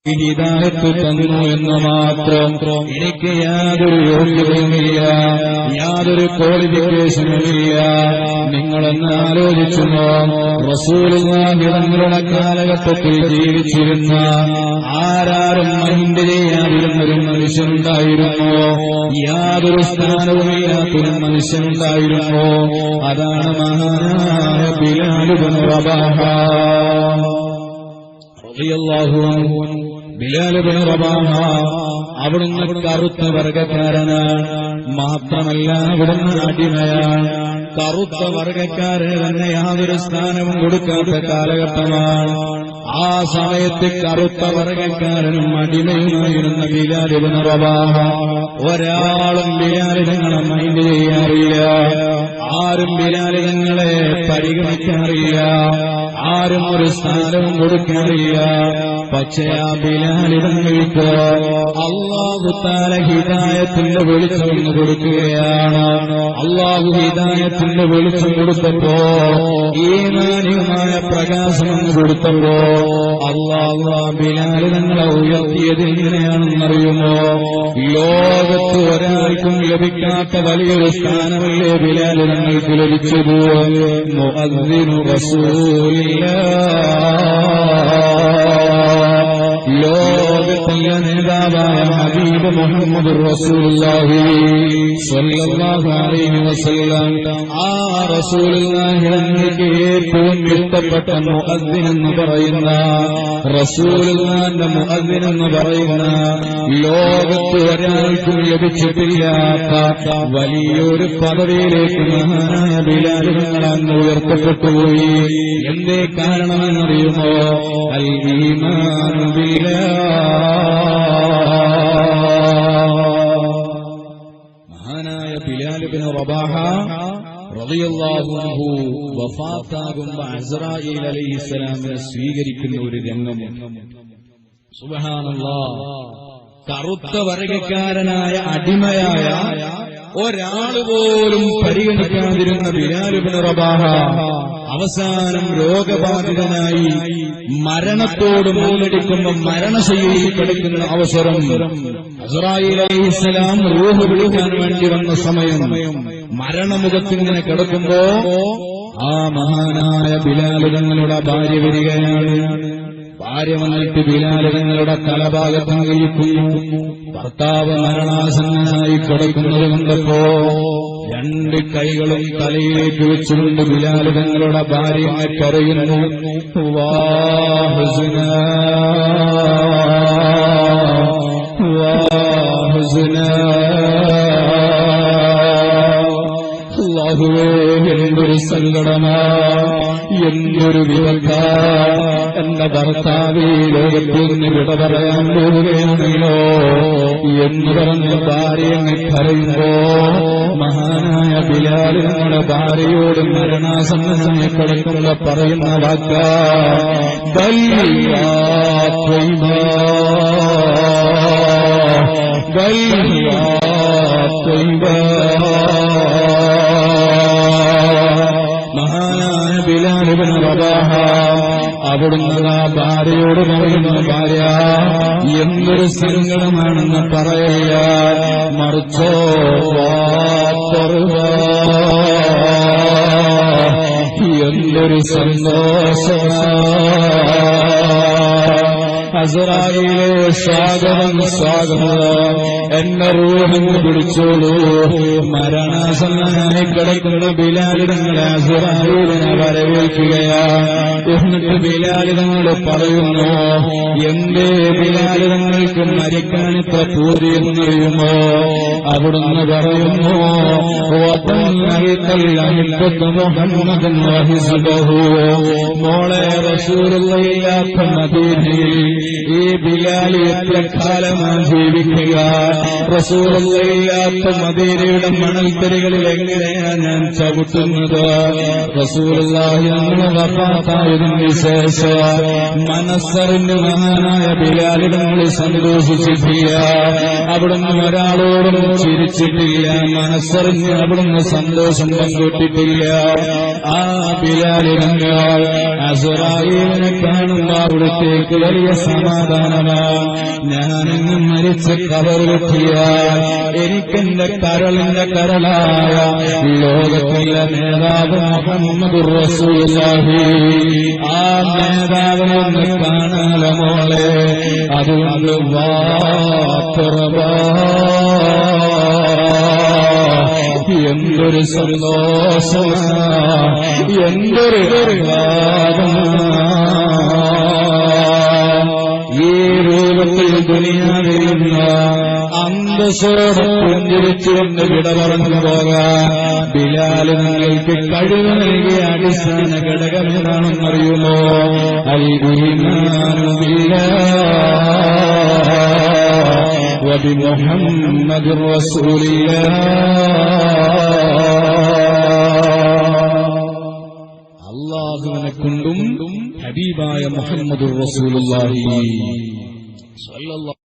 ഹിദായത്ത് തന്നു എന്ന് മാത്രം. എനിക്ക് യാതൊരു യോഗ്യതയുമില്ല, യാതൊരു ക്വാളിഫിക്കേഷനുമില്ല. നിങ്ങളൊന്ന് ആലോചിച്ചുമോ? റസൂലുള്ളാഹി തങ്ങളുടെ കാലഘട്ടത്തിൽ ജീവിച്ചിരുന്ന ആരാരും മൈൻഡ് ചെയ്യാതിരുന്നൊരു മനുഷ്യനുണ്ടായിരുന്നു, യാതൊരു സ്ഥാനവുമില്ലാത്തൊരു മനുഷ്യനുണ്ടായിരുന്നു. അതാണ് മഹാനായ ബിലാൽ ഇബ്നു റബാഹ റളിയല്ലാഹു അൻഹു. ബിലാൽ ഇബ്നു റബാഹ അവിടുന്ന് കറുത്ത വർഗക്കാരനാണ്, മാത്രമല്ല അവിടുന്ന് അടിമയാണ്. കറുത്ത വർഗക്കാരന് തന്നെ യാതൊരു സ്ഥാനവും കൊടുക്കാത്ത കാലഘട്ടമാണ്. ആ സമയത്ത് കറുത്ത വർഗക്കാരനും അടിമയുമായിരുന്ന ബിലാൽ ഇബ്നു റബാഹ ഒരാളും ബിലാൽ തങ്ങളെ മൈൻഡ് ചെയ്യാറില്ല, ആരും ബിലാൽ തങ്ങളെ പരിഗണിക്കാറില്ല, ആരും ഒരു സ്ഥാനവും കൊടുക്കാറില്ല. പക്ഷേ ആ ബിലാൽ തങ്ങൾക്ക് അല്ലാഹു തആല ഹിദായത്തിന്റെ വെളിച്ചം കൊടുക്കുകയാണ്. അല്ലാഹു ഹിദായത്തിന്റെ വെളിച്ചം കൊടുത്തപ്പോ, ഈമാനികമായ പ്രകാശം കൊടുത്തപ്പോ, അല്ലാഹു ആ ബിലാൽ തങ്ങളെ ഉയർത്തിയത് എങ്ങനെയാണെന്നറിയുമോ? ലോകത്ത് ഒരാൾക്കും ലഭിക്കാത്ത വലിയൊരു സ്ഥാനമല്ലേ ബിലാൽ തങ്ങൾക്ക് ലഭിച്ചത്? മുഅദ്ദിനു റസൂലില്ലാഹ്, ലോകത്തിന്റെ നേതാവായ ഹബീബ് മുഹമ്മദ് റസൂലുള്ളാഹി സ്വല്ലല്ലാഹു അലൈഹി വസല്ലം. ആ റസൂലുള്ളാഹി തങ്ങൾക്ക് ഏറ്റവും ഇഷ്ടപ്പെട്ട മുഅദ്ദിൻ എന്ന് പറയുന്ന, റസൂലുള്ളാഹിന്റെ മുഅദ്ദിൻ എന്ന് പറയുന്ന, ലോകത്ത് ഒരാൾക്കും ലഭിച്ചിട്ടില്ലാത്ത വലിയൊരു പദവിയിലേക്ക് മഹാനായ ബിലാൽ തങ്ങൾ അന്ന് ഉയർത്തപ്പെട്ടുപോയി. എന്തേ കാരണമെന്നറിയുമോ? അൽ ഈമാനു മഹാനായ ബിലാൽ ഇബ്നു റബാഹ റളിയല്ലാഹു അൻഹു വഫാത്താകുമ്പോൾ അസ്റായീൽ അലൈഹിസ്സലാമിനെ സ്വീകരിക്കുന്ന ഒരു രംഗമുണ്ട്. സുബ്ഹാനല്ലാഹ്. കറുത്ത വർഗക്കാരനായ അടിമയായ ഒരാൾ പോലും പരിഗണിക്കാതിരുന്ന ബിലാൽ ഇബ്നു റബാഹ അവസാനം രോഗബാധിതനായി മരണത്തോട് മൂലടിക്കുമ്പോൾ മരണശയ്യയിൽ കിടക്കുന്ന അവസരം, അസ്റായീൽ അലൈഹിസ്സലാം റൂഹ് വിളിക്കാൻ വേണ്ടി വന്ന സമയം, മരണമുഖത്തിങ്ങനെ കിടക്കുമ്പോ ആ മഹാനായ ബിലാൽ തങ്ങളുടെ ഭാര്യ വരികയാണ്. ഭാര്യ വന്നിട്ട് ബിലാൽ തങ്ങളുടെ തലഭാഗത്ത് കഴിക്കുന്നു. ഭർത്താവ് മരണാസന്നനായി കിടക്കുന്നത് കണ്ടപ്പോ രണ്ട് കൈകളും തലയിലേക്ക് വെച്ചുകൊണ്ട് ബിലാൽ തങ്ങളുടെ ഭാര്യയെ കരയുന്നു. അല്ലാഹുവേ, എന്തൊരു സങ്കടമാ, എന്തൊരു വിവക്ക. എന്റെ ഭർത്താവ് ഈ ലോകത്തിൽ നിന്ന് വിട പറയാൻ പോവുകയാണല്ലോ എന്ന് പറഞ്ഞ് ഭാര്യയെ കരയുമ്പോ മഹാനായ ബിലാൽ നമ്മുടെ ഭാര്യയോട് മരണാസന്നനായി കിടക്കുമ്പോ പറയുന്ന വാക്ക, മഹാനായ ബിലാൽ ഇബ്നു റബാഹ അവിടുന്ന് ആ ഭാര്യയോട് പറയുന്ന, ഭാര്യ എന്തൊരു സങ്കടമാണെന്ന് പറയുക, മറിച്ചോ എന്തൊരു സന്തോഷമാണ്. അസ്റായീലേ, സ്വാഗതം സ്വാഗതം, എന്നെ റൂഹിന് പിടിച്ചോളൂ. മരണാസന്നനായി കിടക്കുന്ന ബിലാൽ തങ്ങളെ അസ്റായീലിനെ വരവേൽക്കുകയാണ്. എന്നിട്ട് ബിലാൽ തങ്ങൾ പറയുന്നു, എന്തേ ബിലാൽ തങ്ങൾക്ക് മരിക്കാൻ ഇത്ര പൂതിയെന്നറിയുമോ? അവിടുന്ന് പറയുന്നു, മോളെ, റസൂലുള്ളാഹിയില്ലാത്ത മദീനയിൽ ഈ ബിലാൽ എത്ര കാലമാണ് ജീവിക്കുക? റസൂലുള്ളാഹിയില്ലാത്ത മദീനയുടെ മണൽത്തരികളിൽ എങ്ങനെയാ ഞാൻ ചവിട്ടുന്നത്? റസൂലുള്ളാഹി അന്ന് വഫാത്തായതിന് ശേഷം മനസ്സറിഞ്ഞ് മഹാനായ ബിലാൽ തങ്ങൾ സന്തോഷിച്ചിട്ടില്ല, അവിടുന്ന് ഒരാളോടും ചിരിച്ചിട്ടില്ല, മനസ്സറിഞ്ഞ് അവിടുന്ന് സന്തോഷം പങ്കിട്ടിട്ടില്ല. ആ ബിലാൽ തങ്ങൾ അസ്റായീലിനെ കാണുമ്പോൾ അവിടുത്തേക്ക് വലിയ സമാധാനമാ. ഞാനിന്ന് മരിച്ച് കബറിലെത്തിയാൽ എനിക്കെന്റെ കരളിന്റെ കരളായ ലോകത്തിലെ നേതാവ് മുഹമ്മദുർ റസൂലുള്ളാഹി ആ നേതാവിനെ ഒന്ന് കാണാല മോളെ. അതുകൊണ്ട് എന്തൊരു സന്തോഷമാ, എന്തൊരു ഈ രൂപത്തിൽ ദുനിയാവിൽ അന്തസ്സോടെ പുഞ്ചിരിച്ചുകൊണ്ട് വിട പറഞ്ഞു പോകാൻ ബിലാല് നിങ്ങൾക്ക് കഴിവ് നൽകിയ അടിസ്ഥാന ഘടകം ഏതാണെന്നറിയുമോ? അൽ ഈമാനു ബില്ലാഹ് വബിമുഹമ്മദിർ റസൂലില്ലാഹ്. അല്ലാഹുവിനെ കൊണ്ടും ഹബീബായ മുഹമ്മദുർ റസൂലുള്ളാഹി സ്വല്ലല്ലാഹു